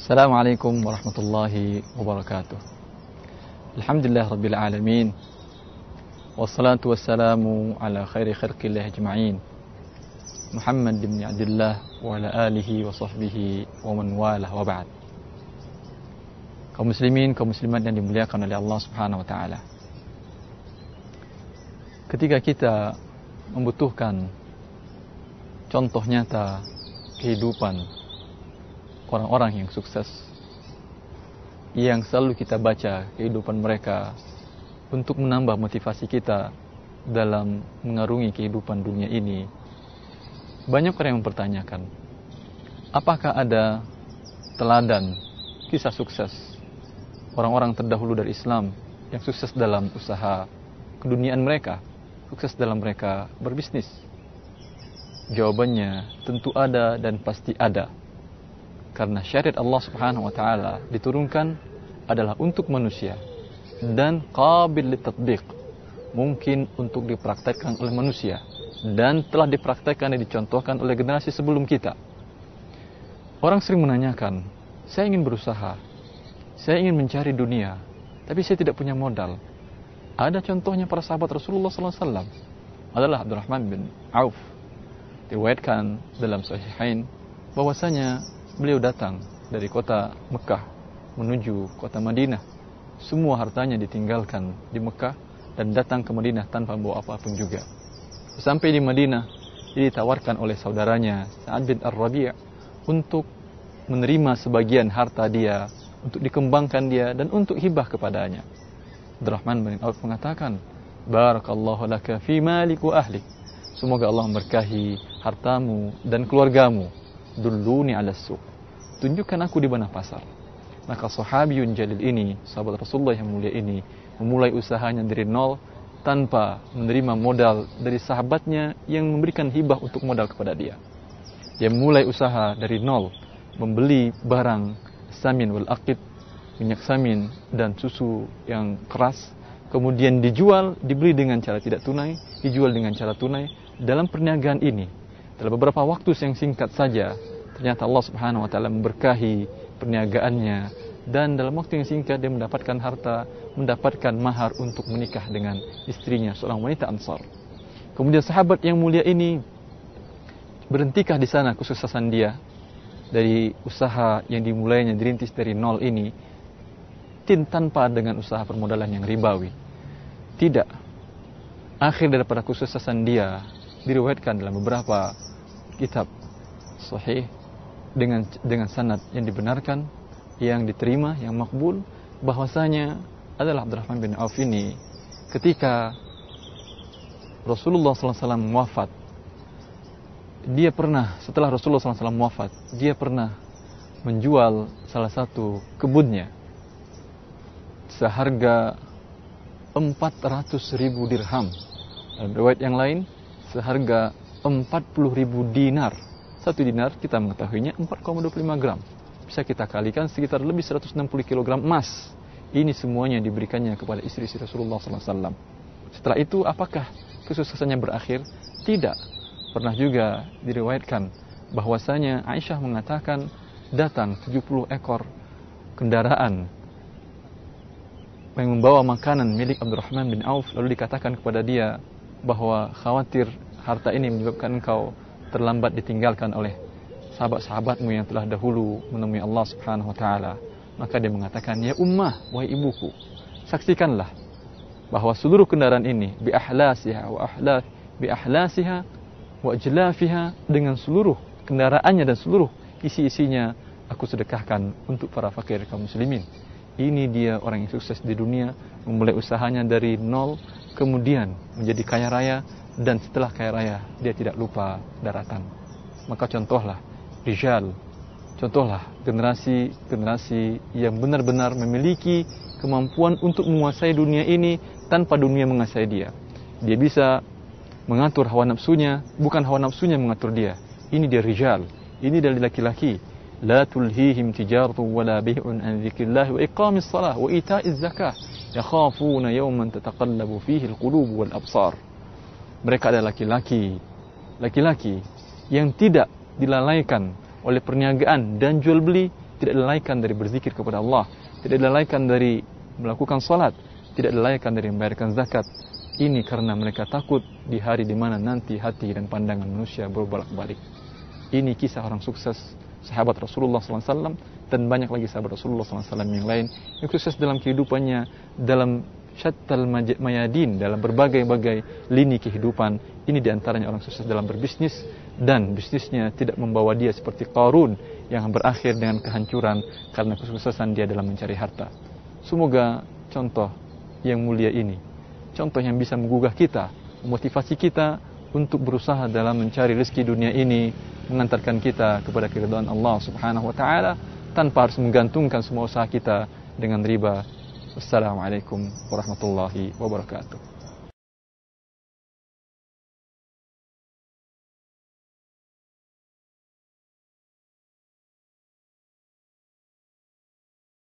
Assalamualaikum warahmatullahi wabarakatuh. Alhamdulillah rabbil alamin. Wassalatu wassalamu ala khairi khalqillah ajma'in. Muhammad bin Abdullah wa ala alihi wa sahbihi wa man walah wa ba'd. Kaum muslimin, kaum muslimat yang dimuliakan oleh Allah Subhanahu wa taala. Ketika kita membutuhkan contoh nyata kehidupan orang-orang yang sukses, yang selalu kita baca kehidupan mereka untuk menambah motivasi kita dalam mengarungi kehidupan dunia ini, banyak orang yang mempertanyakan, apakah ada teladan kisah sukses orang-orang terdahulu dari Islam yang sukses dalam usaha keduniaan mereka, sukses dalam mereka berbisnis? Jawabannya tentu ada dan pasti ada. Karena syariat Allah Subhanahu wa taala diturunkan adalah untuk manusia dan qabil litatbiq, mungkin untuk dipraktekkan oleh manusia dan telah dipraktekkan dan dicontohkan oleh generasi sebelum kita. Orang sering menanyakan, saya ingin berusaha, saya ingin mencari dunia, tapi saya tidak punya modal. Ada contohnya para sahabat Rasulullah SAW. Adalah Abdurrahman bin Auf. Diriwayatkan dalam Sahihain bahwasanya beliau datang dari kota Mekah menuju kota Madinah. Semua hartanya ditinggalkan di Mekah dan datang ke Madinah tanpa bawa apapun juga. Sampai di Madinah, dia ditawarkan oleh saudaranya Sa'ad bin Ar-Rabi' untuk menerima sebagian harta dia, untuk dikembangkan dia dan untuk hibah kepadanya. Abdurrahman bin Auf mengatakan, Barakallahu laka fi malik wa ahlik. Semoga Allah memberkahi hartamu dan keluargamu. Dulluni ala suq, tunjukkan aku di mana pasar. Maka sahabiyun jalil ini, sahabat Rasulullah yang mulia ini, memulai usahanya dari nol tanpa menerima modal dari sahabatnya yang memberikan hibah untuk modal kepada dia. Dia mulai usaha dari nol, membeli barang samin wal aqid, minyak samin dan susu yang keras, kemudian dijual, dibeli dengan cara tidak tunai, dijual dengan cara tunai. Dalam perniagaan ini, dalam beberapa waktu yang singkat saja, ternyata Allah Subhanahu wa taala memberkahi perniagaannya dan dalam waktu yang singkat dia mendapatkan harta, mendapatkan mahar untuk menikah dengan istrinya, seorang wanita Ansar. Kemudian sahabat yang mulia ini, berhentikah di sana kesuksesan dia dari usaha yang dimulainya dirintis dari nol ini tanpa dengan usaha permodalan yang ribawi? Tidak. Akhir daripada kesuksesan dia diriwayatkan dalam beberapa kitab sahih dengan sanad yang dibenarkan, yang diterima, yang makbul, bahwasanya adalah Abdurrahman bin Auf ini ketika Rasulullah SAW wafat, dia pernah, setelah Rasulullah SAW wafat, dia pernah menjual salah satu kebunnya seharga 400.000 dirham. Dalam riwayat yang lain seharga 40.000 dinar. Satu dinar kita mengetahuinya 4,25 gram. Bisa kita kalikan sekitar lebih 160 kg emas. Ini semuanya diberikannya kepada istri-istri Rasulullah SAW. Setelah itu apakah kesuksesannya berakhir? Tidak. Pernah juga diriwayatkan bahwasanya Aisyah mengatakan datang 70 ekor kendaraan yang membawa makanan milik Abdurrahman bin Auf, lalu dikatakan kepada dia bahwa khawatir harta ini menyebabkan engkau terlambat ditinggalkan oleh sahabat-sahabatmu yang telah dahulu menemui Allah Subhanahu wa taala. Maka dia mengatakan, ya ummah, wahai ibuku, saksikanlah bahwa seluruh kendaraan ini bi ahlasiha wa ajlafiha, dengan seluruh kendaraannya dan seluruh isi-isinya aku sedekahkan untuk para fakir kaum muslimin. Ini dia orang yang sukses di dunia, memulai usahanya dari nol, kemudian menjadi kaya raya, dan setelah kaya raya dia tidak lupa daratan. Maka contohlah rijal, contohlah generasi yang benar-benar memiliki kemampuan untuk menguasai dunia ini tanpa dunia menguasai dia. Dia bisa mengatur hawa nafsunya, bukan hawa nafsunya mengatur dia. Ini dia rijal, ini dari laki-laki. La tulhihim tijaratu wala bai'un an dzikrillah wa iqamis shalah wa ita'iz zakah yakhafuna yawman tataqallabu fihi alqulub wal absar. Mereka adalah laki-laki yang tidak dilalaikan oleh perniagaan dan jual beli tidak dilalaikan dari berzikir kepada Allah, tidak dilalaikan dari melakukan salat, tidak dilalaikan dari membayarkan zakat. Ini karena mereka takut di hari di mana nanti hati dan pandangan manusia berbolak-balik. Ini kisah orang sukses sahabat Rasulullah SAW dan banyak lagi sahabat Rasulullah SAW yang lain yang sukses dalam kehidupannya, dalam syattal mayadin, dalam berbagai-bagai lini kehidupan. Ini diantaranya orang sukses dalam berbisnis, dan bisnisnya tidak membawa dia seperti Qarun yang berakhir dengan kehancuran karena kesuksesan dia dalam mencari harta. Semoga contoh yang mulia ini, contoh yang bisa menggugah kita, memotivasi kita untuk berusaha dalam mencari rezeki dunia ini, mengantarkan kita kepada keridhaan Allah Subhanahu wa taala tanpa harus menggantungkan semua usaha kita dengan riba. Wassalamualaikum warahmatullahi wabarakatuh.